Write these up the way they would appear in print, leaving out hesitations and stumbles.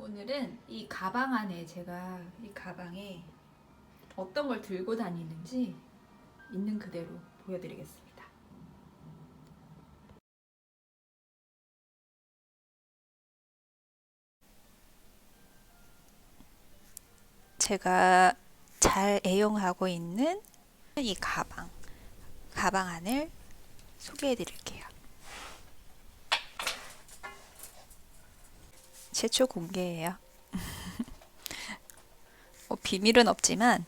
오늘은 이 가방 안에 제가 이 가방에 어떤 걸 들고 다니는지 있는 그대로 보여드리겠습니다. 제가 잘 애용하고 있는 이 가방 안을 소개해 드릴게요. 최초 공개예요. 비밀은 없지만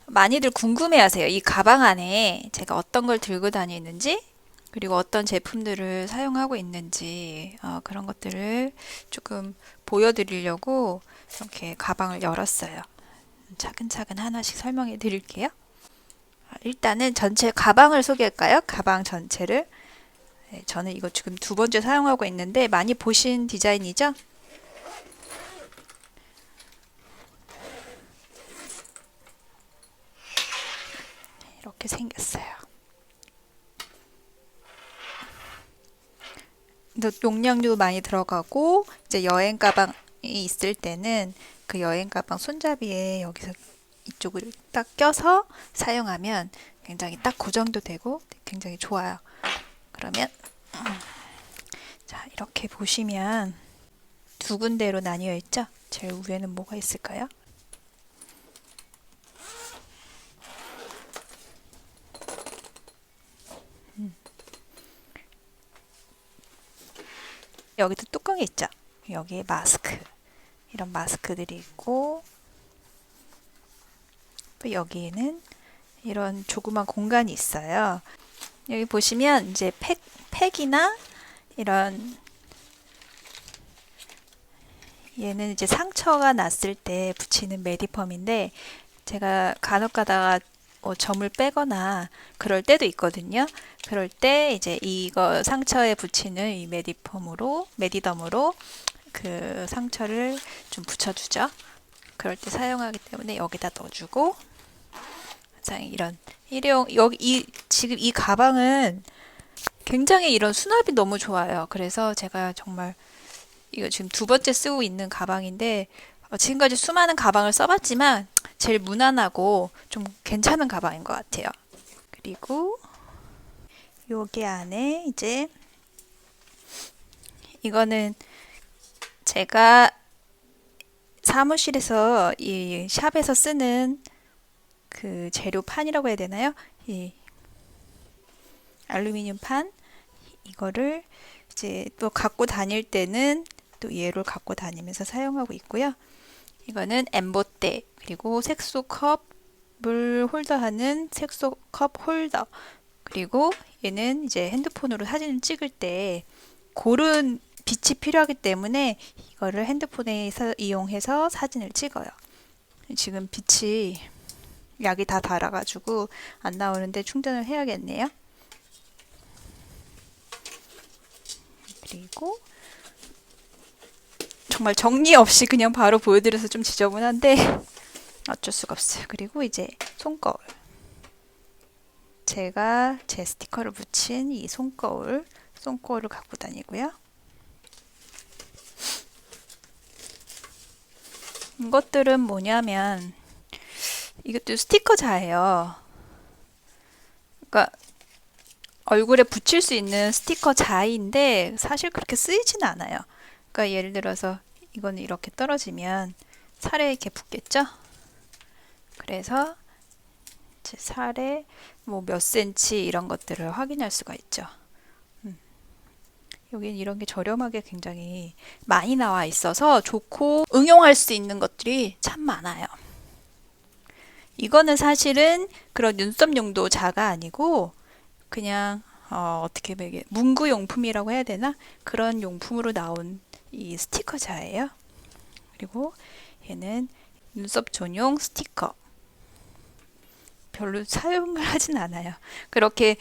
많이들 궁금해하세요. 이 가방 안에 제가 어떤 걸 들고 다니는지 그리고 어떤 제품들을 사용하고 있는지 그런 것들을 조금 보여드리려고 이렇게 가방을 열었어요. 차근차근 하나씩 설명해 드릴게요. 일단은 전체 가방을 소개할까요? 가방 전체를. 네, 저는 이거 지금 두 번째 사용하고 있는데 많이 보신 디자인이죠? 이렇게 생겼어요. 용량도 많이 들어가고 이제 여행 가방이 있을 때는 그 여행 가방 손잡이에 여기서 이쪽을 딱 껴서 사용하면 굉장히 딱 고정도 되고 굉장히 좋아요. 그러면 자, 이렇게 보시면 두 군데로 나뉘어 있죠? 제일 위에는 뭐가 있을까요? 여기도 뚜껑이 있죠? 여기에 마스크, 이런 마스크들이 있고 또 여기에는 이런 조그만 공간이 있어요. 여기 보시면 이제 팩이나 이런 얘는 이제 상처가 났을 때 붙이는 메디펌인데 제가 간혹 가다가 점을 빼거나 그럴 때도 있거든요. 그럴 때 이제 이거 상처에 붙이는 이 메디덤으로 그 상처를 좀 붙여주죠. 그럴 때 사용하기 때문에 여기다 넣어주고 이런 일회용 지금 이 가방은 굉장히 이런 수납이 너무 좋아요. 그래서 제가 정말 이거 지금 두 번째 쓰고 있는 가방인데 지금까지 수많은 가방을 써봤지만 제일 무난하고 좀 괜찮은 가방인 것 같아요. 그리고 여기 안에 이제 이거는 제가 사무실에서 이 샵에서 쓰는 그 재료판이라고 해야 되나요? 이 알루미늄 판 이거를 이제 또 갖고 다닐 때는 또 얘를 갖고 다니면서 사용하고 있고요. 이거는 엠보떼 그리고 색소컵을 홀더하는 색소컵 홀더 그리고 얘는 이제 핸드폰으로 사진을 찍을 때 고른 빛이 필요하기 때문에 이거를 핸드폰에서 이용해서 사진을 찍어요. 지금 빛이 약이 다 달아가지고 안 나오는데 충전을 해야겠네요. 그리고 정말 정리 없이 그냥 바로 보여드려서 좀 지저분한데 어쩔 수가 없어요. 그리고 이제 손거울. 제가 제 스티커를 붙인 이 손거울을 갖고 다니고요. 이것들은 뭐냐면 이것도 스티커 자예요. 그러니까 얼굴에 붙일 수 있는 스티커 자인데 사실 그렇게 쓰이진 않아요. 그러니까 예를 들어서 이거는 이렇게 떨어지면 살에 이렇게 붙겠죠? 그래서 제 살에 뭐 몇 센치 이런 것들을 확인할 수가 있죠. 여기는 이런 게 저렴하게 굉장히 많이 나와 있어서 좋고 응용할 수 있는 것들이 참 많아요. 이거는 사실은 그런 눈썹 용도 자가 아니고 그냥 어떻게 문구 용품이라고 해야 되나? 그런 용품으로 나온 이 스티커 자예요. 그리고 얘는 눈썹 전용 스티커. 별로 사용을 하진 않아요. 그렇게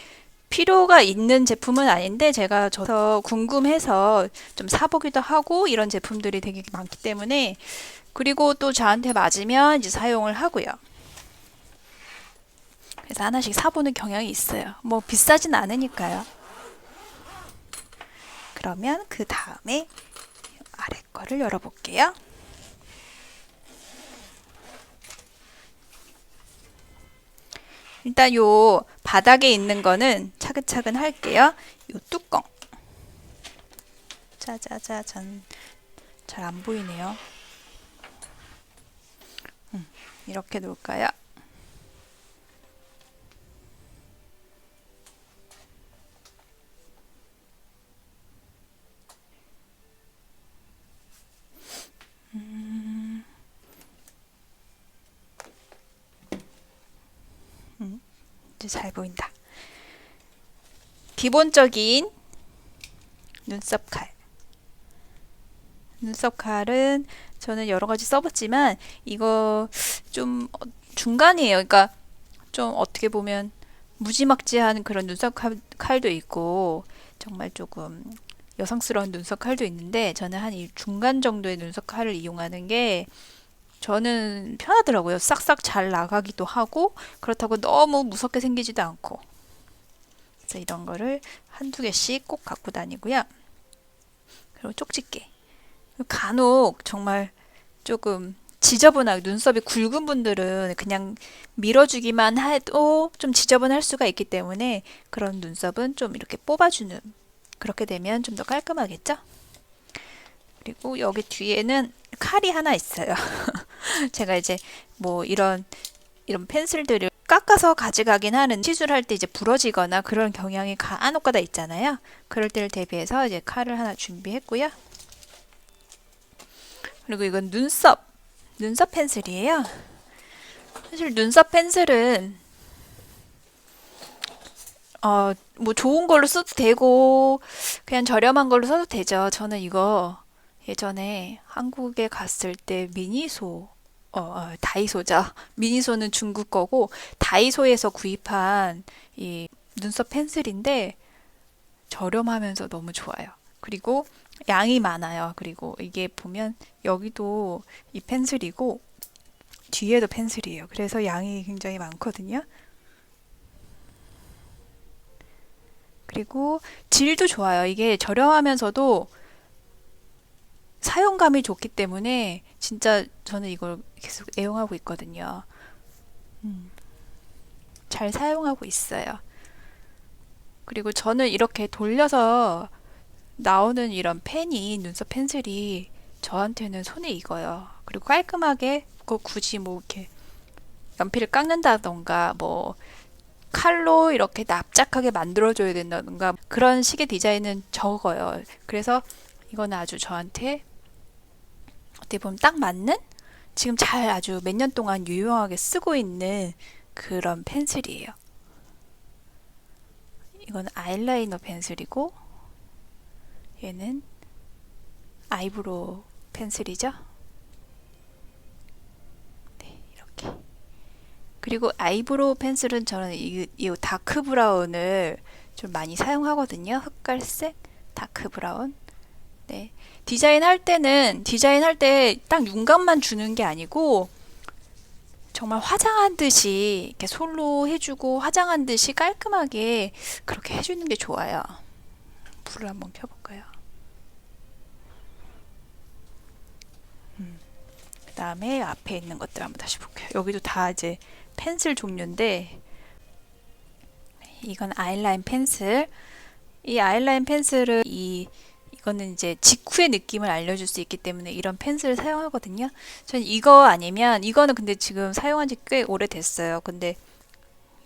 필요가 있는 제품은 아닌데 제가 저서 궁금해서 좀 사보기도 하고 이런 제품들이 되게 많기 때문에 그리고 또 저한테 맞으면 이제 사용을 하고요. 그래서 하나씩 사보는 경향이 있어요. 뭐 비싸진 않으니까요. 그러면 그 다음에 아래 거 거를 열어볼게요. 일단 요 바닥에 있는 거는 차근차근 할게요. 요 뚜껑. 짜자자잔. 잘 안 보이네요. 이렇게 놓을까요? 이제 잘 보인다. 기본적인 눈썹 칼. 눈썹 칼은 저는 여러 가지 써봤지만 이거 좀 중간이에요. 그러니까 좀 어떻게 보면 무지막지한 그런 눈썹 칼도 있고 정말 조금 여성스러운 눈썹 칼도 있는데 저는 한 이 중간 정도의 눈썹 칼을 이용하는 게 저는 편하더라고요. 싹싹 잘 나가기도 하고 그렇다고 너무 무섭게 생기지도 않고. 그래서 이런 거를 한두 개씩 꼭 갖고 다니고요. 그리고 쪽집게. 간혹 정말 조금 지저분하게 눈썹이 굵은 분들은 그냥 밀어주기만 해도 좀 지저분할 수가 있기 때문에 그런 눈썹은 좀 이렇게 뽑아주는, 그렇게 되면 좀 더 깔끔하겠죠? 그리고 여기 뒤에는 칼이 하나 있어요. 제가 이제 뭐 이런 펜슬들을 깎아서 가져가긴 하는, 시술할 때 이제 부러지거나 그런 경향이 간혹가다 있잖아요. 그럴 때를 대비해서 이제 칼을 하나 준비했고요. 그리고 이건 눈썹 펜슬이에요. 사실 눈썹 펜슬은 뭐 좋은 걸로 써도 되고 그냥 저렴한 걸로 써도 되죠. 저는 이거 예전에 한국에 갔을 때 미니소, 다이소죠. 미니소는 중국 거고 다이소에서 구입한 이 눈썹 펜슬인데 저렴하면서 너무 좋아요. 그리고 양이 많아요. 그리고 이게 보면 여기도 이 펜슬이고 뒤에도 펜슬이에요. 그래서 양이 굉장히 많거든요. 그리고 질도 좋아요. 이게 저렴하면서도 사용감이 좋기 때문에 진짜 저는 이걸 계속 애용하고 있거든요. 잘 사용하고 있어요. 그리고 저는 이렇게 돌려서 나오는 이런 펜이, 눈썹 펜슬이 저한테는 손에 익어요. 그리고 깔끔하게 굳이 뭐 이렇게 연필을 깎는다던가 뭐 칼로 이렇게 납작하게 만들어줘야 된다던가 그런 식의 디자인은 적어요. 그래서 이거는 아주 저한테 어떻게 보면 딱 맞는, 지금 잘 아주 몇 년 동안 유용하게 쓰고 있는 그런 펜슬이에요. 이건 아이라이너 펜슬이고 얘는 아이브로우 펜슬이죠. 네, 이렇게. 그리고 아이브로우 펜슬은 저는 이 다크 브라운을 좀 많이 사용하거든요. 흑갈색, 다크 브라운. 네. 디자인할 때 딱 윤곽만 주는 게 아니고 정말 화장한 듯이 이렇게 솔로 해주고 화장한 듯이 깔끔하게 그렇게 해주는 게 좋아요. 불을 한번 켜볼까요? 그 다음에 앞에 있는 것들 한번 다시 볼게요. 여기도 다 이제 펜슬 종류인데 이건 아이라인 펜슬. 이 아이라인 펜슬은 이거는 이제 직후의 느낌을 알려줄 수 있기 때문에 이런 펜슬을 사용하거든요. 전 이거 아니면, 이거는 근데 지금 사용한 지 꽤 오래됐어요. 근데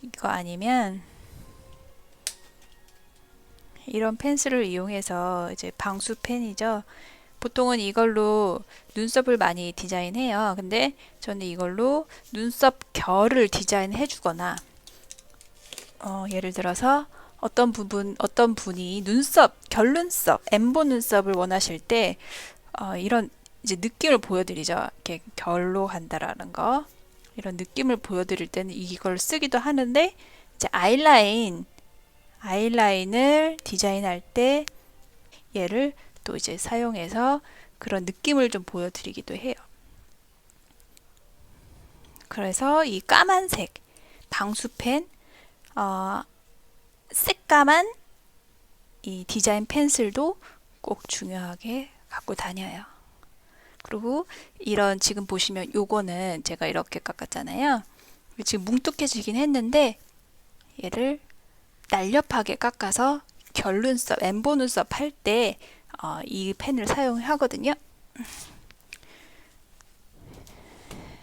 이거 아니면 이런 펜슬을 이용해서 이제 방수펜이죠. 보통은 이걸로 눈썹을 많이 디자인해요. 근데 저는 이걸로 눈썹 결을 디자인해 주거나 예를 들어서 어떤 분이 결눈썹, 엠보 눈썹을 원하실 때 이런 이제 느낌을 보여드리죠. 이렇게 결로 간다라는 거. 이런 느낌을 보여드릴 때는 이걸 쓰기도 하는데 이제 아이라인을 디자인할 때 얘를 또 이제 사용해서 그런 느낌을 좀 보여드리기도 해요. 그래서 이 까만색 방수펜, 새까만 이 디자인 펜슬도 꼭 중요하게 갖고 다녀요. 그리고 이런 지금 보시면 요거는 제가 이렇게 깎았잖아요. 지금 뭉툭해지긴 했는데 얘를 날렵하게 깎아서 결 눈썹, 엠보 눈썹 할 때 이 펜을 사용하거든요.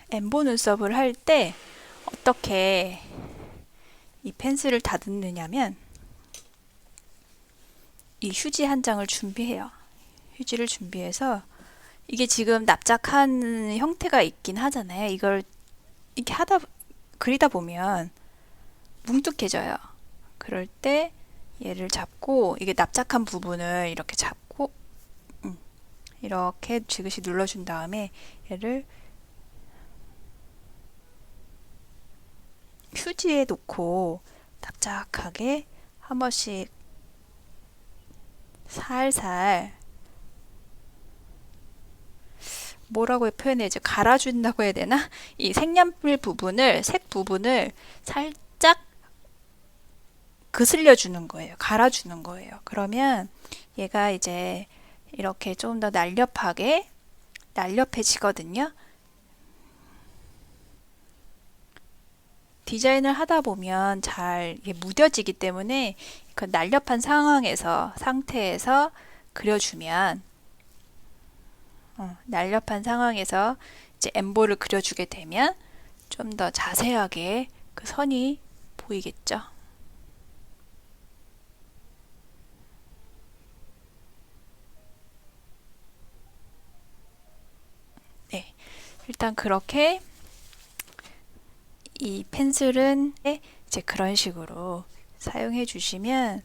엠보 눈썹을 할 때 어떻게 이 펜슬을 다듬느냐면 이 휴지 한 장을 준비해요. 휴지를 준비해서 이게 지금 납작한 형태가 있긴 하잖아요. 이걸 이렇게 그리다 보면 뭉툭해져요. 그럴 때 얘를 잡고 이게 납작한 부분을 이렇게 잡고 이렇게 지그시 눌러준 다음에 얘를 휴지에 놓고 납작하게 한 번씩 살살 뭐라고 표현해야지? 갈아준다고 해야 되나? 이 색연필 부분을, 색 부분을 살짝 그슬려 주는 거예요. 갈아주는 거예요. 그러면 얘가 이제 이렇게 좀 더 날렵해지거든요. 디자인을 하다 보면 잘 이게 무뎌지기 때문에 그 날렵한 상태에서 그려주면 날렵한 상황에서 이제 엠보를 그려주게 되면 좀 더 자세하게 그 선이 보이겠죠. 네, 일단 그렇게 이 펜슬은 이제 그런 식으로 사용해 주시면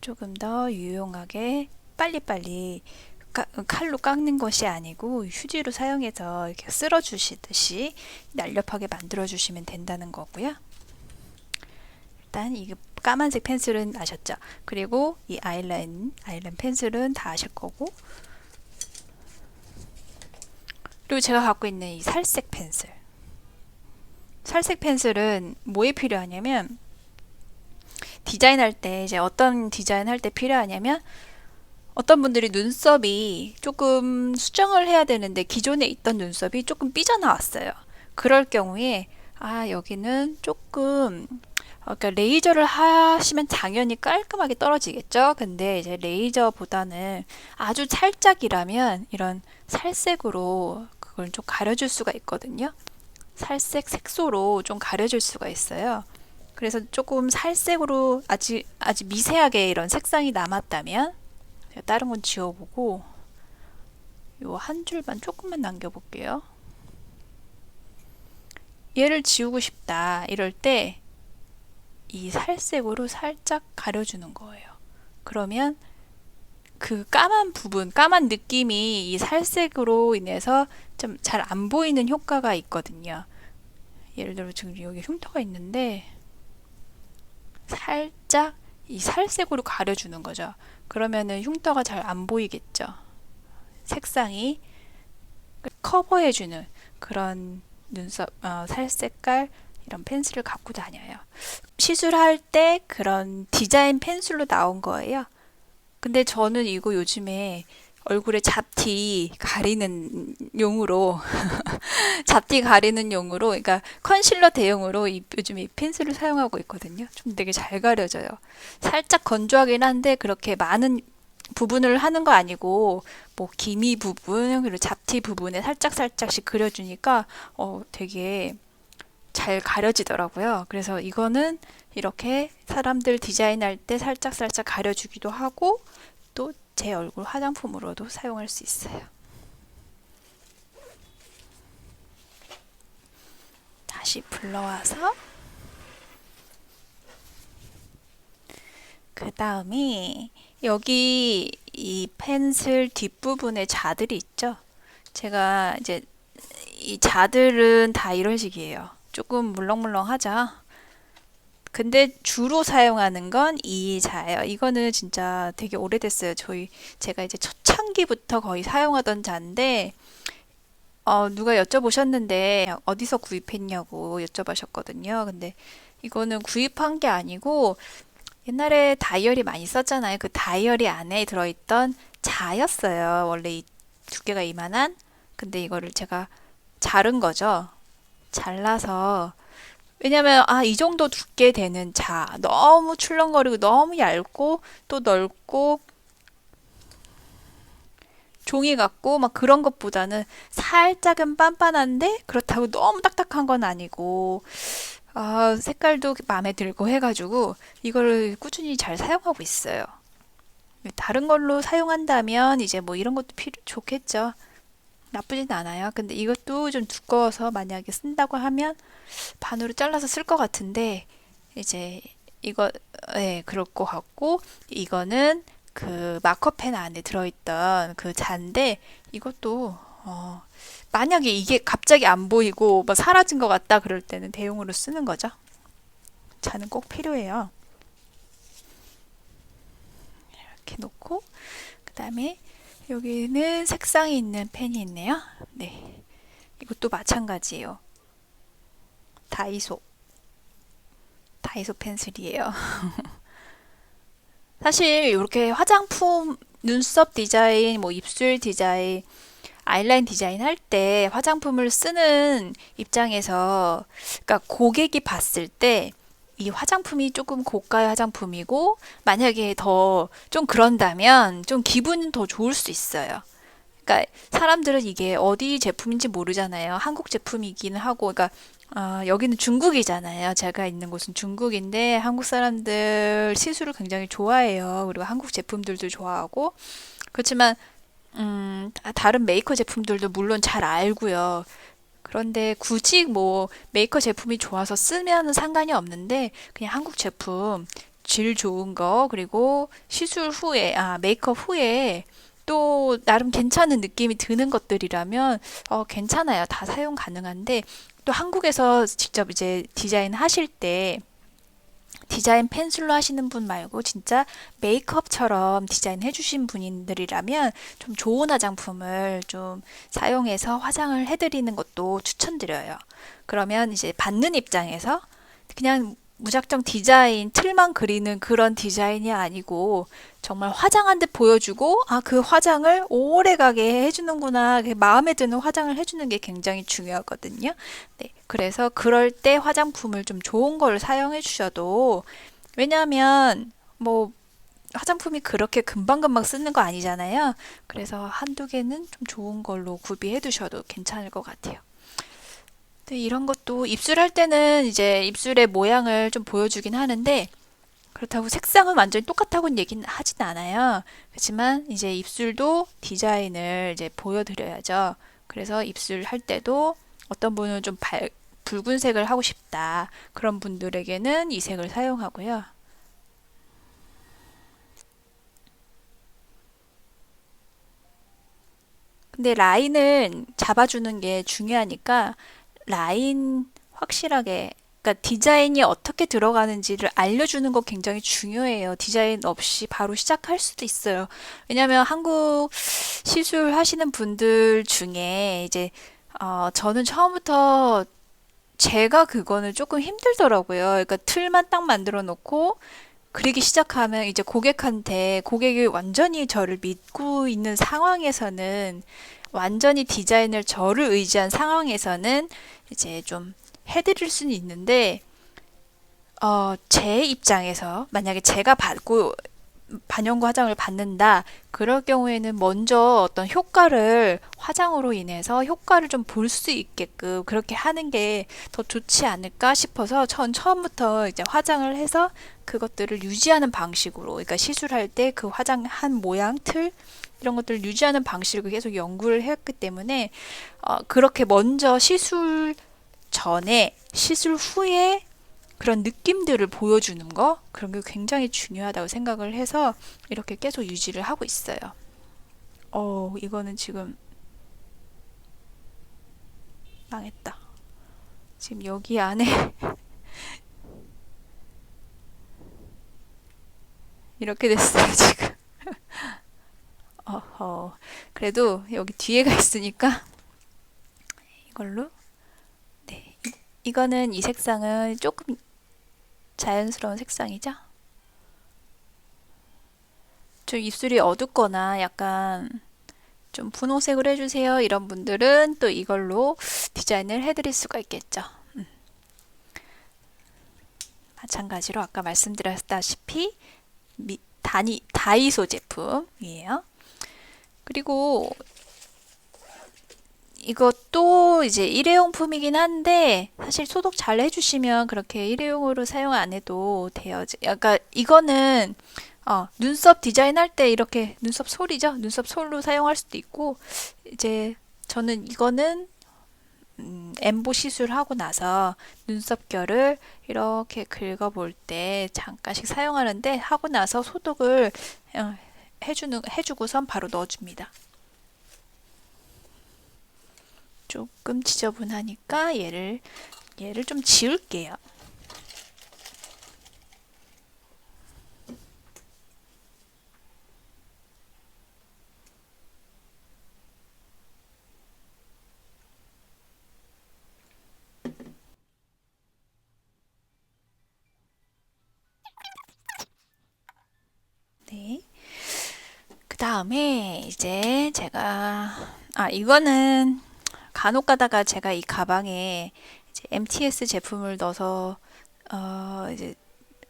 조금 더 유용하게 빨리빨리 칼로 깎는 것이 아니고 휴지로 사용해서 이렇게 쓸어 주시듯이 날렵하게 만들어 주시면 된다는 거고요. 일단 이 까만색 펜슬은 아셨죠? 그리고 이 아이라인 펜슬은 다 아실 거고, 그리고 제가 갖고 있는 이 살색 펜슬은 뭐에 필요하냐면 디자인할 때 이제 어떤 디자인 할 때 필요하냐면 어떤 분들이 눈썹이 조금 수정을 해야 되는데 기존에 있던 눈썹이 조금 삐져나왔어요. 그럴 경우에 여기는 조금 그러니까 레이저를 하시면 당연히 깔끔하게 떨어지겠죠. 근데 이제 레이저보다는 아주 살짝이라면 이런 살색으로 그걸 좀 가려줄 수가 있거든요. 살색 색소로 좀 가려줄 수가 있어요. 그래서 조금 살색으로 아주 미세하게 이런 색상이 남았다면 제가 다른 건 지워보고 요 한 줄만 조금만 남겨볼게요. 얘를 지우고 싶다 이럴 때 이 살색으로 살짝 가려주는 거예요. 그러면 그 까만 부분, 까만 느낌이 이 살색으로 인해서 좀 잘 안 보이는 효과가 있거든요. 예를 들어 지금 여기 흉터가 있는데 살짝 이 살색으로 가려주는 거죠. 그러면은 흉터가 잘 안 보이겠죠. 색상이 커버해주는 그런 눈썹, 살색깔 이런 펜슬을 갖고 다녀요. 시술할 때 그런 디자인 펜슬로 나온 거예요. 근데 저는 이거 요즘에 얼굴에 잡티 가리는 용으로 그러니까 컨실러 대용으로 요즘 이 펜슬을 사용하고 있거든요. 좀 되게 잘 가려져요. 살짝 건조하긴 한데 그렇게 많은 부분을 하는 거 아니고 뭐 기미 부분 그리고 잡티 부분에 살짝씩 그려주니까 되게 잘 가려지더라고요. 그래서 이거는 이렇게 사람들 디자인할 때 살짝 가려주기도 하고 또 제 얼굴 화장품으로도 사용할 수 있어요. 다시 불러와서 그 다음에 여기 이 펜슬 뒷부분에 자들이 있죠. 제가 이제 이 자들은 다 이런 식이에요. 조금 물렁물렁하죠. 근데 주로 사용하는 건 이 자예요. 이거는 진짜 되게 오래됐어요. 제가 이제 초창기부터 거의 사용하던 자인데 누가 여쭤보셨는데 어디서 구입했냐고 여쭤보셨거든요. 근데 이거는 구입한 게 아니고 옛날에 다이어리 많이 썼잖아요. 그 다이어리 안에 들어있던 자였어요. 원래 이 두께가 이만한 근데 이거를 제가 자른 거죠. 잘라서 왜냐면 이 정도 두께 되는 너무 출렁거리고 너무 얇고 또 넓고 종이 같고 막 그런 것보다는 살짝은 빤빤한데 그렇다고 너무 딱딱한 건 아니고 색깔도 마음에 들고 해가지고 이거를 꾸준히 잘 사용하고 있어요. 다른 걸로 사용한다면 이제 뭐 이런 것도 좋겠죠. 나쁘진 않아요. 근데 이것도 좀 두꺼워서 만약에 쓴다고 하면 반으로 잘라서 쓸 것 같은데 이제 이거 그럴 것 같고 이거는 그 마커펜 안에 들어있던 그 잔데 이것도 만약에 이게 갑자기 안 보이고 뭐 사라진 것 같다 그럴 때는 대용으로 쓰는 거죠. 잔은 꼭 필요해요. 이렇게 놓고 그 다음에 여기는 색상이 있는 펜이 있네요. 네, 이것도 마찬가지예요. 다이소 펜슬이에요. 사실 이렇게 화장품 눈썹 디자인, 뭐 입술 디자인, 아이라인 디자인 할 때 화장품을 쓰는 입장에서 그러니까 고객이 봤을 때 이 화장품이 조금 고가의 화장품이고 만약에 더 좀 그런다면 좀 기분은 더 좋을 수 있어요. 그러니까 사람들은 이게 어디 제품인지 모르잖아요. 한국 제품이기는 하고, 그러니까 여기는 중국이잖아요. 제가 있는 곳은 중국인데 한국 사람들 시술을 굉장히 좋아해요. 그리고 한국 제품들도 좋아하고 그렇지만 다른 메이커 제품들도 물론 잘 알고요. 그런데 굳이 뭐 메이커 제품이 좋아서 쓰면 상관이 없는데 그냥 한국 제품 질 좋은 거 그리고 시술 후에 메이크업 후에 또 나름 괜찮은 느낌이 드는 것들이라면 괜찮아요. 다 사용 가능한데 또 한국에서 직접 이제 디자인 하실 때 디자인 펜슬로 하시는 분 말고 진짜 메이크업처럼 디자인 해주신 분들이라면 좀 좋은 화장품을 좀 사용해서 화장을 해드리는 것도 추천드려요. 그러면 이제 받는 입장에서 그냥 무작정 디자인, 틀만 그리는 그런 디자인이 아니고 정말 화장한 듯 보여주고 그 화장을 오래가게 해주는구나. 마음에 드는 화장을 해주는 게 굉장히 중요하거든요. 네, 그래서 그럴 때 화장품을 좀 좋은 걸 사용해 주셔도 왜냐하면 뭐 화장품이 그렇게 금방금방 쓰는 거 아니잖아요. 그래서 한두 개는 좀 좋은 걸로 구비해 두셔도 괜찮을 것 같아요. 네, 이런 것도 입술할 때는 이제 입술의 모양을 좀 보여주긴 하는데 그렇다고 색상은 완전히 똑같다고는 얘기는 하진 않아요. 그렇지만 이제 입술도 디자인을 이제 보여드려야죠. 그래서 입술 할 때도 어떤 분은 좀 붉은색을 하고 싶다. 그런 분들에게는 이 색을 사용하고요. 근데 라인을 잡아주는 게 중요하니까 라인 확실하게 그러니까 디자인이 어떻게 들어가는지를 알려주는 거 굉장히 중요해요. 디자인 없이 바로 시작할 수도 있어요. 왜냐하면 한국 시술 하시는 분들 중에 이제 저는 처음부터 제가 그거는 조금 힘들더라고요. 그러니까 틀만 딱 만들어 놓고 그리기 시작하면 이제 고객이 완전히 저를 믿고 있는 상황에서는 완전히 디자인을 저를 의지한 상황에서는 이제 좀 해드릴 수는 있는데 제 입장에서 만약에 제가 받고 반영구 화장을 받는다. 그럴 경우에는 먼저 어떤 화장으로 인해서 효과를 좀 볼 수 있게끔 그렇게 하는 게 더 좋지 않을까 싶어서 전 처음부터 이제 화장을 해서 그것들을 유지하는 방식으로, 그러니까 시술할 때 그 화장한 모양, 틀, 이런 것들을 유지하는 방식으로 계속 연구를 했기 때문에 그렇게 먼저 시술 전에, 시술 후에 그런 느낌들을 보여주는 거 그런 게 굉장히 중요하다고 생각을 해서 이렇게 계속 유지를 하고 있어요. 이거는 지금 망했다. 지금 여기 안에 이렇게 됐어요, 지금. 그래도 여기 뒤에가 있으니까 이걸로. 네. 이거는 이 색상은 조금 자연스러운 색상이죠? 좀 입술이 어둡거나 약간 좀 분홍색으로 해주세요. 이런 분들은 또 이걸로 디자인을 해드릴 수가 있겠죠. 마찬가지로 아까 말씀드렸다시피 다이소 제품이에요. 그리고 이것도 이제 일회용품이긴 한데 사실 소독 잘 해주시면 그렇게 일회용으로 사용 안 해도 돼요. 약간 이거는 눈썹 디자인할 때 이렇게 눈썹 솔이죠. 눈썹 솔로 사용할 수도 있고 이제 저는 이거는 엠보 시술하고 나서 눈썹결을 이렇게 긁어볼 때 잠깐씩 사용하는데 하고 나서 소독을 해주고선 바로 넣어줍니다. 조금 지저분하니까 얘를 좀 지울게요. 네. 그 다음에 이제 제가 이거는 간혹 가다가 제가 이 가방에 이제 MTS 제품을 넣어서 이제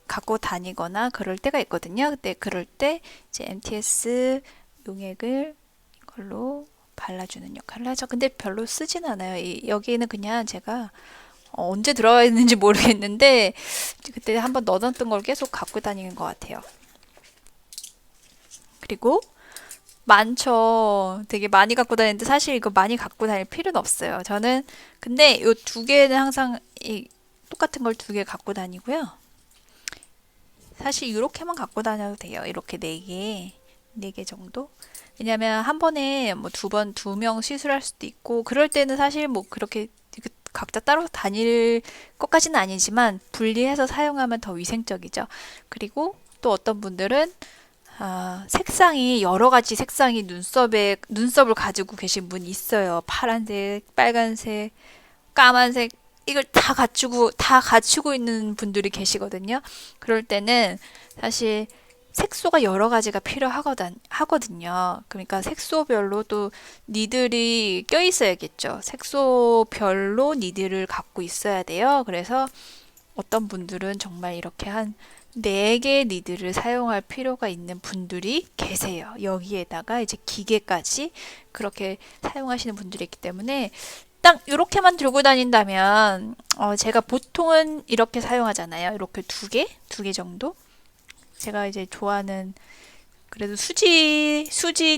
갖고 다니거나 그럴 때가 있거든요. 근데 그럴 때 이제 MTS 용액을 이걸로 발라주는 역할을 하죠. 근데 별로 쓰진 않아요. 여기에는 그냥 제가 언제 들어가 있는지 모르겠는데 그때 한번 넣어놨던 걸 계속 갖고 다니는 것 같아요. 그리고 많죠. 되게 많이 갖고 다니는데 사실 이거 많이 갖고 다닐 필요는 없어요. 저는 근데 이 두 개는 항상 똑같은 걸 두 개 갖고 다니고요. 사실 이렇게만 갖고 다녀도 돼요. 이렇게 네 개 정도. 왜냐면 한 번에 뭐 두 명 시술할 수도 있고 그럴 때는 사실 뭐 그렇게 각자 따로 다닐 것까지는 아니지만 분리해서 사용하면 더 위생적이죠. 그리고 또 어떤 분들은 색상이 여러 가지 색상이 눈썹을 가지고 계신 분이 있어요. 파란색, 빨간색, 까만색 이걸 다 갖추고 있는 분들이 계시거든요. 그럴 때는 사실 색소가 여러 가지가 필요하거든요. 그러니까 색소별로 또 니들이 껴 있어야겠죠. 색소별로 니들을 갖고 있어야 돼요. 그래서 어떤 분들은 정말 이렇게 한 4개 니들을 사용할 필요가 있는 분들이 계세요. 여기에다가 이제 기계까지 그렇게 사용하시는 분들이 있기 때문에 딱 이렇게만 들고 다닌다면 제가 보통은 이렇게 사용하잖아요. 이렇게 두 개 정도. 제가 이제 좋아하는 그래도 수지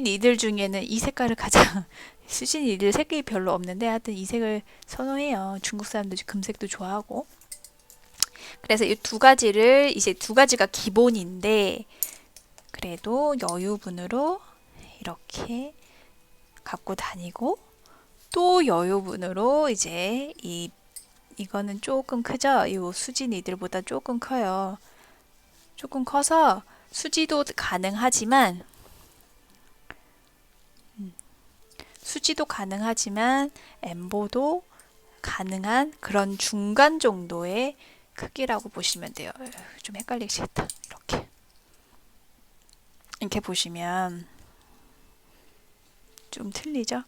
니들 중에는 이 색깔을 가장 수지 니들 색이 별로 없는데 하여튼 이 색을 선호해요. 중국 사람들 금색도 좋아하고. 그래서 이 두 가지를 이제 두 가지가 기본인데 그래도 여유분으로 이렇게 갖고 다니고 또 여유분으로 이제 이거는 조금 크죠? 이 수지 니들보다 조금 커요. 조금 커서 수지도 가능하지만 엠보도 가능한 그런 중간 정도의 크기라고 보시면 돼요. 좀 헷갈리시겠다. 이렇게 보시면 좀 틀리죠?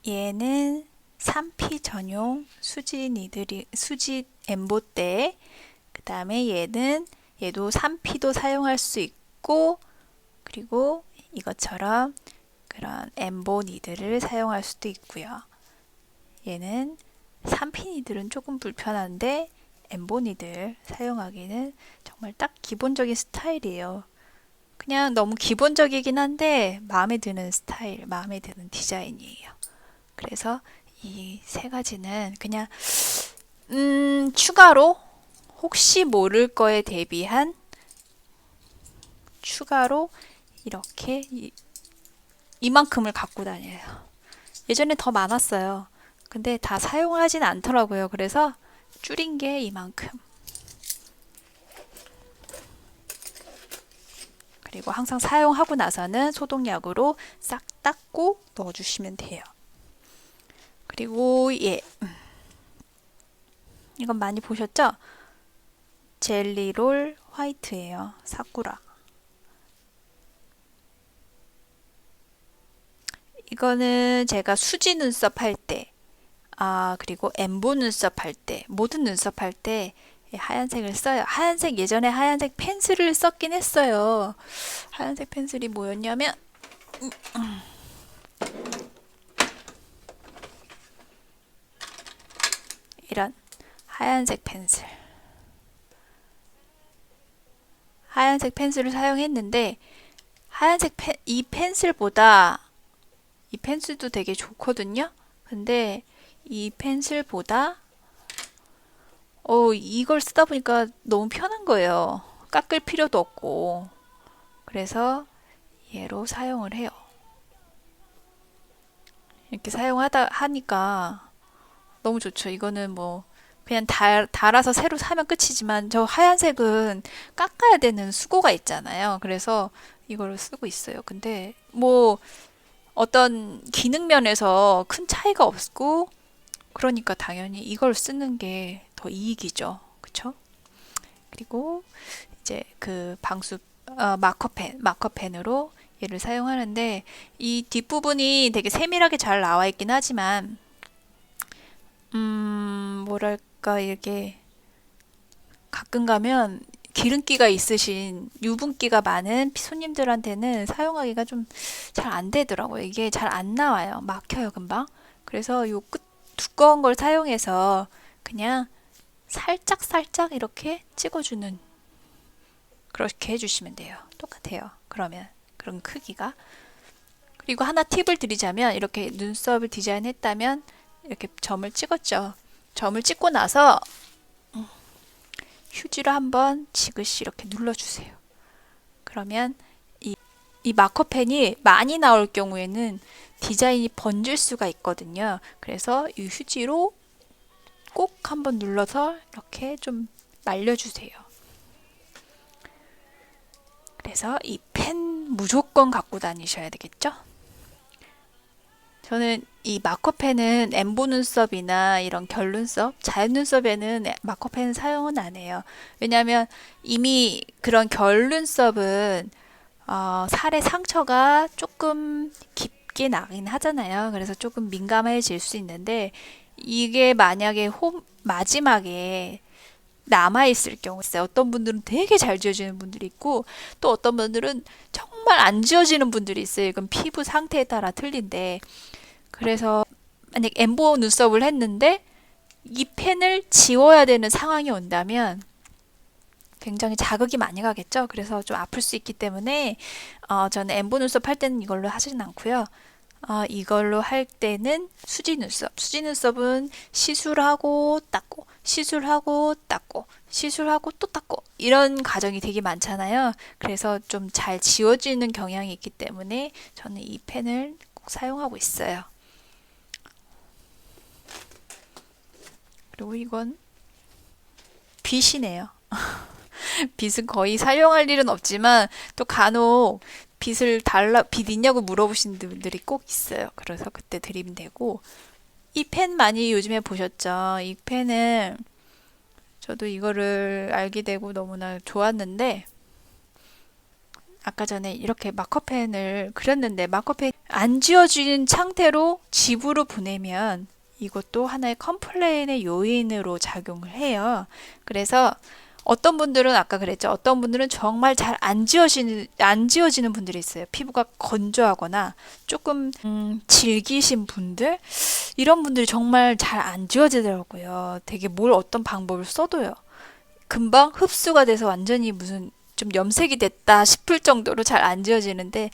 얘는 3P 전용 수지 엠보대. 그 다음에 얘도 3P도 사용할 수 있고 그리고 이것처럼 그런 엠보 니들을 사용할 수도 있고요. 얘는 3P 니들은 조금 불편한데 엠보 니들 사용하기는 정말 딱 기본적인 스타일이에요. 그냥 너무 기본적이긴 한데 마음에 드는 스타일, 마음에 드는 디자인이에요. 그래서 이 세 가지는 그냥 추가로 혹시 모를 거에 대비한 추가로 이렇게 이만큼을 갖고 다녀요. 예전에 더 많았어요. 근데 다 사용하진 않더라고요. 그래서 줄인 게 이만큼. 그리고 항상 사용하고 나서는 소독약으로 싹 닦고 넣어주시면 돼요. 그리고 이건 많이 보셨죠? 젤리롤 화이트예요. 사쿠라. 이거는 제가 수지 눈썹 할 때, 그리고 엠보 눈썹 할 때, 모든 눈썹 할 때 하얀색을 써요. 하얀색, 예전에 하얀색 펜슬을 썼긴 했어요. 하얀색 펜슬이 뭐였냐면, 이런 하얀색 펜슬. 하얀색 펜슬을 사용했는데, 이 펜슬보다, 이 펜슬도 되게 좋거든요. 근데 이 펜슬보다 이걸 쓰다 보니까 너무 편한 거예요. 깎을 필요도 없고. 그래서 얘로 사용을 해요. 이렇게 하니까 너무 좋죠. 이거는 뭐 그냥 달아서 새로 사면 끝이지만 저 하얀색은 깎아야 되는 수고가 있잖아요. 그래서 이걸로 쓰고 있어요. 근데 뭐 어떤 기능 면에서 큰 차이가 없고 그러니까 당연히 이걸 쓰는 게 더 이익이죠. 그쵸? 그리고 이제 그 마커펜으로 얘를 사용하는데 이 뒷부분이 되게 세밀하게 잘 나와 있긴 하지만 뭐랄까 이게 가끔 가면 기름기가 있으신 유분기가 많은 손님들한테는 사용하기가 좀 잘 안 되더라고요. 이게 잘 안 나와요. 막혀요, 금방. 그래서 요 끝 두꺼운 걸 사용해서 그냥 살짝 이렇게 찍어주는 그렇게 해주시면 돼요. 똑같아요. 그러면 그런 크기가. 그리고 하나 팁을 드리자면 이렇게 눈썹을 디자인했다면 이렇게 점을 찍었죠. 점을 찍고 나서 휴지로 한번 지그시 이렇게 눌러주세요. 그러면 이 마커펜이 많이 나올 경우에는 디자인이 번질 수가 있거든요. 그래서 이 휴지로 꼭 한번 눌러서 이렇게 좀 말려주세요. 그래서 이 펜 무조건 갖고 다니셔야 되겠죠? 저는 이 마커펜은 엠보 눈썹이나 이런 결 눈썹, 자연 눈썹에는 마커펜 사용은 안 해요. 왜냐하면 이미 그런 결 눈썹은 살에 상처가 조금 깊게 나긴 하잖아요. 그래서 조금 민감해질 수 있는데 이게 만약에 마지막에 남아있을 경우 있어요. 어떤 분들은 되게 잘 지워지는 분들이 있고 또 어떤 분들은 정말 안 지워지는 분들이 있어요. 이건 피부 상태에 따라 틀린데 그래서 만약 엠보 눈썹을 했는데 이 펜을 지워야 되는 상황이 온다면 굉장히 자극이 많이 가겠죠. 그래서 좀 아플 수 있기 때문에 저는 엠보 눈썹 할 때는 이걸로 하지는 않고요. 이걸로 할 때는 수지 눈썹. 수지 눈썹은 시술하고 닦고, 시술하고 닦고, 시술하고 또 닦고 이런 과정이 되게 많잖아요. 그래서 좀 잘 지워지는 경향이 있기 때문에 저는 이 펜을 꼭 사용하고 있어요. 그리고 이건 빗이네요. 빗은 거의 사용할 일은 없지만 또 간혹 빗 있냐고 물어보시는 분들이 꼭 있어요. 그래서 그때 드리면 되고 이 펜 많이 요즘에 보셨죠? 이 펜은 저도 이거를 알게 되고 너무나 좋았는데 아까 전에 이렇게 마커펜을 그렸는데 마커펜 안 지워진 상태로 집으로 보내면 이것도 하나의 컴플레인의 요인으로 작용을 해요. 그래서 어떤 분들은 아까 그랬죠. 어떤 분들은 정말 잘 안 지워지는 분들이 있어요. 피부가 건조하거나 조금 질기신 분들 이런 분들이 정말 잘 안 지워지더라고요. 되게 어떤 방법을 써도요. 금방 흡수가 돼서 완전히 무슨 좀 염색이 됐다 싶을 정도로 잘 안 지워지는데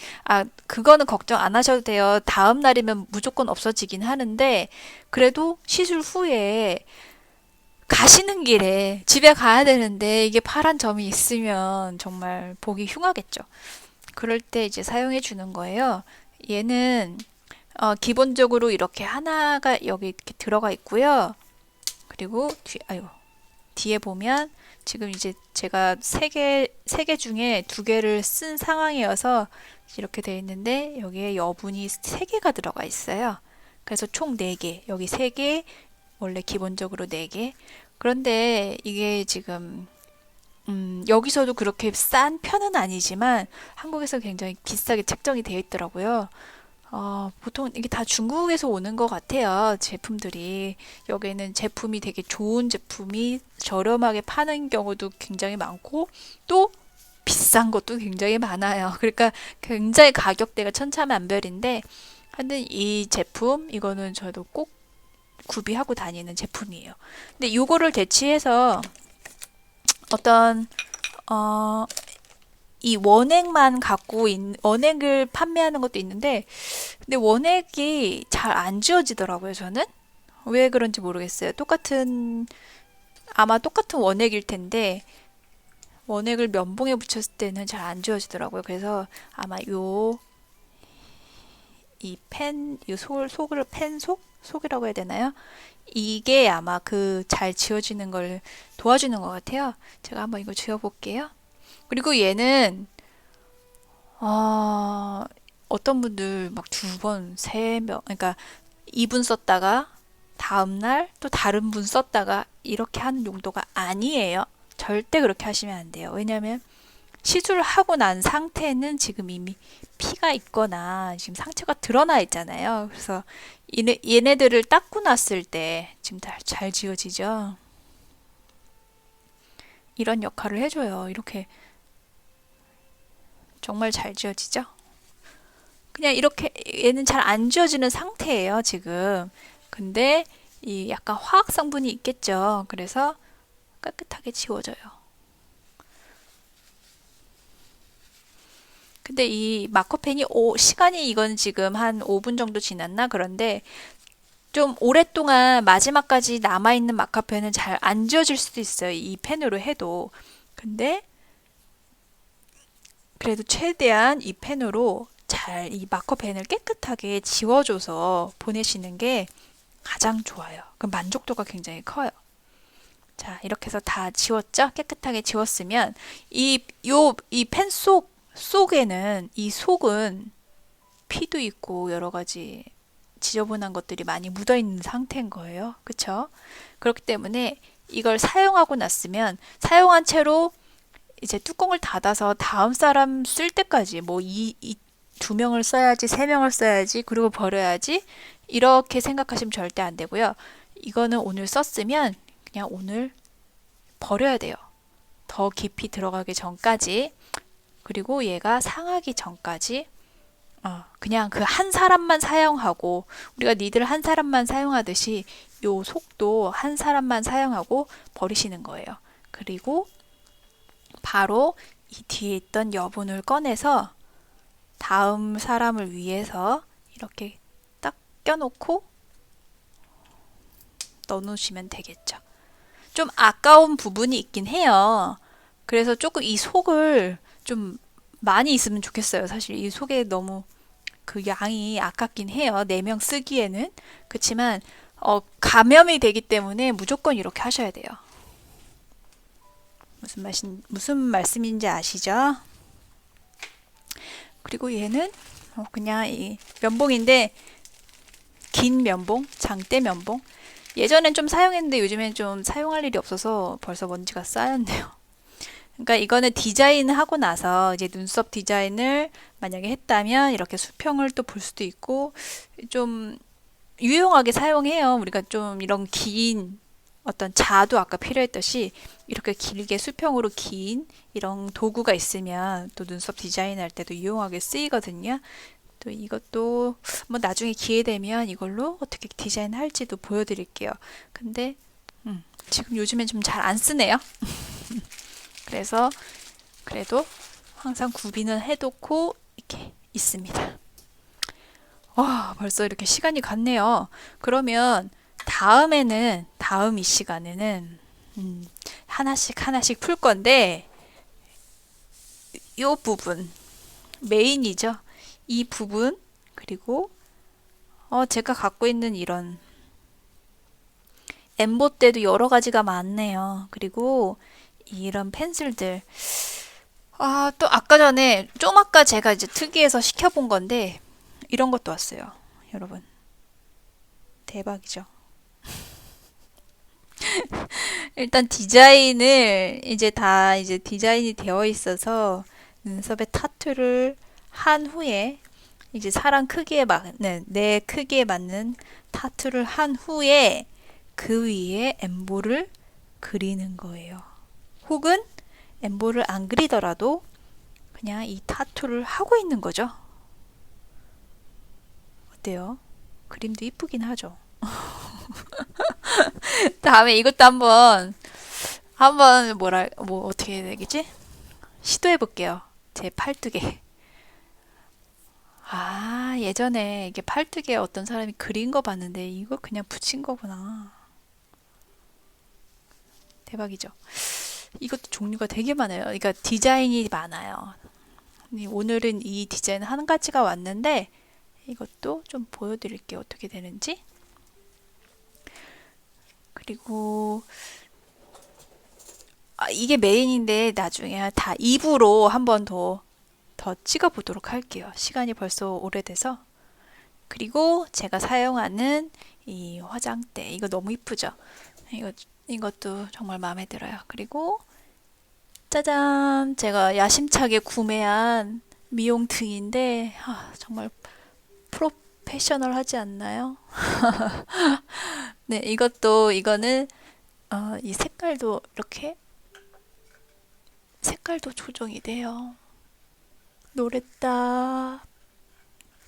그거는 걱정 안 하셔도 돼요. 다음 날이면 무조건 없어지긴 하는데 그래도 시술 후에 가시는 길에 집에 가야 되는데 이게 파란 점이 있으면 정말 보기 흉하겠죠. 그럴 때 이제 사용해 주는 거예요. 얘는 기본적으로 이렇게 하나가 여기 이렇게 들어가 있고요. 그리고 뒤에 보면 지금 이제 제가 세 개 중에 두 개를 쓴 상황이어서 이렇게 되어 있는데 여기에 여분이 세 개가 들어가 있어요. 그래서 총 4개, 여기 3개, 원래 기본적으로 4개. 그런데 이게 지금 여기서도 그렇게 싼 편은 아니지만 한국에서 굉장히 비싸게 책정이 되어 있더라고요. 보통 이게 다 중국에서 오는 것 같아요. 제품들이. 여기는 제품이 되게 좋은 제품이 저렴하게 파는 경우도 굉장히 많고, 또 비싼 것도 굉장히 많아요. 그러니까 굉장히 가격대가 천차만별인데, 하여튼 이 제품, 이거는 저도 꼭 구비하고 다니는 제품이에요. 근데 이거를 대체해서 어떤, 어, 이 원액만 원액을 판매하는 것도 있는데, 근데 원액이 잘 안 지워지더라고요, 저는. 왜 그런지 모르겠어요. 아마 똑같은 원액일 텐데, 원액을 면봉에 붙였을 때는 잘 안 지워지더라고요. 그래서 아마 속이라고 해야 되나요? 이게 아마 그 잘 지워지는 걸 도와주는 것 같아요. 제가 한번 이거 지워볼게요. 그리고 얘는, 어, 어떤 분들 막 두 번, 세 명, 그러니까 이분 썼다가 다음날 또 다른 분 썼다가 이렇게 하는 용도가 아니에요. 절대 그렇게 하시면 안 돼요. 왜냐면 시술하고 난 상태는 지금 이미 피가 있거나 지금 상처가 드러나 있잖아요. 그래서 얘네들을 닦고 났을 때 지금 잘 지워지죠. 이런 역할을 해줘요. 이렇게 정말 잘 지워지죠. 그냥 이렇게 얘는 잘 안 지워지는 상태예요, 지금. 근데 이 약간 화학 성분이 있겠죠. 그래서 깨끗하게 지워져요. 근데 이 마커펜이 시간이 이건 지금 한 5분 정도 지났나? 그런데 좀 오랫동안 마지막까지 남아있는 마카펜은 잘 안 지워질 수도 있어요. 이 펜으로 해도. 근데 그래도 최대한 이 펜으로 잘 이 마커펜을 깨끗하게 지워줘서 보내시는 게 가장 좋아요. 그 만족도가 굉장히 커요. 자, 이렇게 해서 다 지웠죠? 깨끗하게 지웠으면 이 펜 속에는 이 속은 피도 있고 여러 가지 지저분한 것들이 많이 묻어 있는 상태인 거예요. 그쵸? 그렇기 때문에 이걸 사용하고 났으면 사용한 채로 이제 뚜껑을 닫아서 다음 사람 쓸 때까지 뭐 두 명을 써야지, 세 명을 써야지, 그리고 버려야지 이렇게 생각하시면 절대 안 되고요. 이거는 오늘 썼으면 그냥 오늘 버려야 돼요. 더 깊이 들어가기 전까지, 그리고 얘가 상하기 전까지 그냥 그 한 사람만 사용하고 우리가 니들 한 사람만 사용하듯이 요 속도 한 사람만 사용하고 버리시는 거예요. 그리고 바로 이 뒤에 있던 여분을 꺼내서 다음 사람을 위해서 이렇게 딱 껴놓고 넣어놓으시면 되겠죠. 좀 아까운 부분이 있긴 해요. 그래서 조금 이 속을 좀 많이 있으면 좋겠어요. 사실 이 속에 너무 그 양이 아깝긴 해요. 4명 쓰기에는. 그렇지만 감염이 되기 때문에 무조건 이렇게 하셔야 돼요. 무슨 말씀인지 아시죠? 그리고 얘는 그냥 이 면봉인데 긴 면봉, 장대 면봉. 예전엔 좀 사용했는데 요즘엔 좀 사용할 일이 없어서 벌써 먼지가 쌓였네요. 그러니까 이거는 디자인하고 나서 이제 눈썹 디자인을 만약에 했다면 이렇게 수평을 또 볼 수도 있고 좀 유용하게 사용해요. 우리가 좀 이런 긴 어떤 자도 아까 필요했듯이 이렇게 길게 수평으로 긴 이런 도구가 있으면 또 눈썹 디자인할 때도 유용하게 쓰이거든요. 또 이것도 뭐 나중에 기회 되면 이걸로 어떻게 디자인할지도 보여드릴게요. 근데 지금 요즘엔 좀 잘 안 쓰네요. 그래서 그래도 항상 구비는 해놓고 이렇게 있습니다. 와, 벌써 이렇게 시간이 갔네요. 그러면 다음 이 시간에는 하나씩 풀 건데 이 부분 메인이죠. 이 부분 그리고 제가 갖고 있는 이런 엠봇대도 여러 가지가 많네요. 그리고 이런 펜슬들 또 아까 제가 이제 특이해서 시켜본 건데 이런 것도 왔어요. 여러분 대박이죠. 일단 디자인을 이제 디자인이 되어 있어서 눈썹에 타투를 한 후에 이제 사람 크기에 맞는, 내 크기에 맞는 타투를 한 후에 그 위에 엠보를 그리는 거예요. 혹은 엠보를 안 그리더라도 그냥 이 타투를 하고 있는 거죠. 어때요? 그림도 이쁘긴 하죠. 다음에 이것도 한번 뭐 어떻게 해야 되겠지? 시도해 볼게요. 제 팔뚝에. 아, 예전에 이게 팔뚝에 어떤 사람이 그린 거 봤는데 이거 그냥 붙인 거구나. 대박이죠. 이것도 종류가 되게 많아요. 그러니까 디자인이 많아요. 오늘은 이 디자인 한 가지가 왔는데 이것도 좀 보여드릴게요. 어떻게 되는지. 그리고 이게 메인인데 나중에 다 2부로 한 번 더 찍어 보도록 할게요. 시간이 벌써 오래돼서. 그리고 제가 사용하는 이 화장대 이거 너무 이쁘죠? 이것도 정말 마음에 들어요. 그리고 짜잔! 제가 야심차게 구매한 미용 등인데 정말 프로페셔널하지 않나요? 네, 이거는 이 색깔도 조정이 돼요. 노랬다,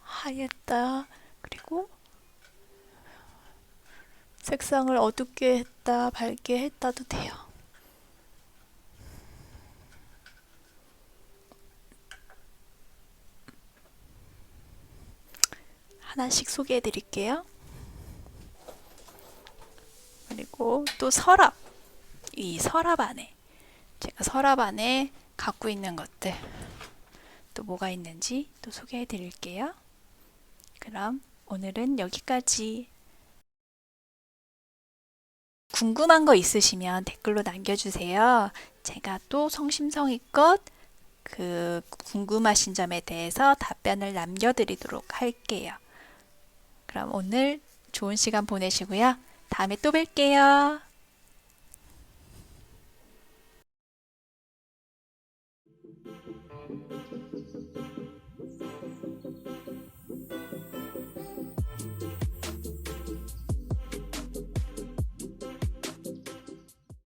하였다, 그리고 색상을 어둡게 했다, 밝게 했다도 돼요. 하나씩 소개해 드릴게요. 그리고 또 이 서랍 안에, 제가 서랍 안에 갖고 있는 것들, 또 뭐가 있는지 또 소개해 드릴게요. 그럼 오늘은 여기까지. 궁금한 거 있으시면 댓글로 남겨주세요. 제가 또 성심성의껏 그 궁금하신 점에 대해서 답변을 남겨드리도록 할게요. 그럼 오늘 좋은 시간 보내시고요. 다음에 또 뵐게요.